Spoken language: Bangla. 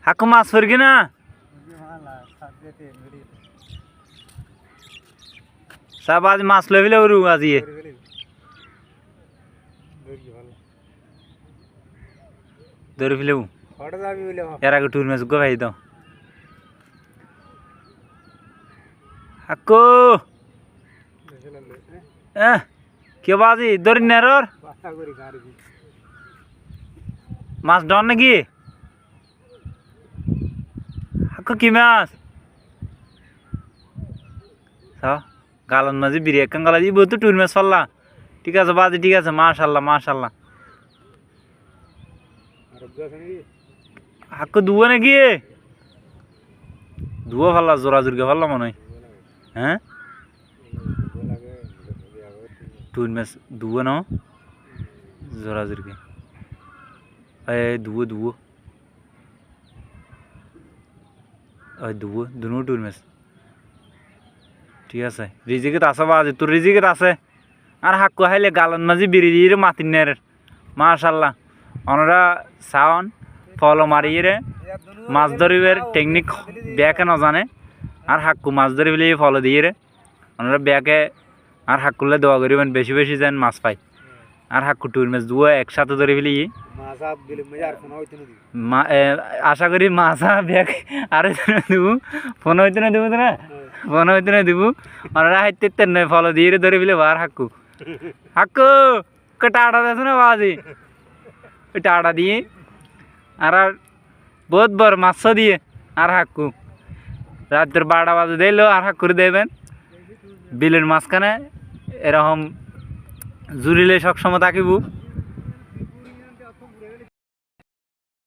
হাকু মাছ পড়ি না সব আজ মাছ লইলে ওরু আজি ধরে ফেলেও এর আগে টুর মাছ গো ভাই দাও হাকু কে বাজি ধরি নেরর মাছ ডর নাকি হাকু কি মাছ গালন মাঝে বিরিয়া কাঙ্গালা দিব তো টুর মাছ ফেললা ঠিক আছে বাজি ঠিক আছে মাশাল্লাহ মাশাল্লাহ হাকু দুয়া নাকি দুয়া ফাল্লা জোরা জোরকে ফাল্লা মনে হয় হ্যাঁ টুর মাছ দুয়া নাও জোরা জোরকে দুয়া দুয়া দুয়া দুনো টুর মাছ ঠিক আছে রিজিকেত আছে বাজে তোর রিজিকেত আছে আর হাক্কু হাইলে গালন মাঝি বিড়ি দিয়ে মাতিন নের মাশাল্লাহ ওনারা সাউন ফলো মারিয়ে মাছ ধরিবের টেকনিক ব্যাকে না জানে আর হাক্কু মাছ ধরি বলে ফলো দিয়ে রে ওনারা ব্যাকে আর হাক্কুলে দোয়া করিবেন বেশি বেশি যেন মাছ পাই আর হাক্কু টুর মাছ দুয়া একসাথে ধরে ফেলি আশা করি মাছা ব্যাগ আর দিব ফোন হইতে না দিব না ফোন হইতে না দিব ওনারা হাইতে নয় ফলো দিয়ে ধরে ফেলে আর হাক্কু হাক্কু টাটা দেছ না বাজি ওই টাটা দিয়ে আর বহুত বড় মাছ দিয়ে আর হাক্কু রাতের 12টা বাজে দিল আর হাক্কুর দেবেন বিলের মাঝখানে এরকম জুড়িলে সবসময় থাকিব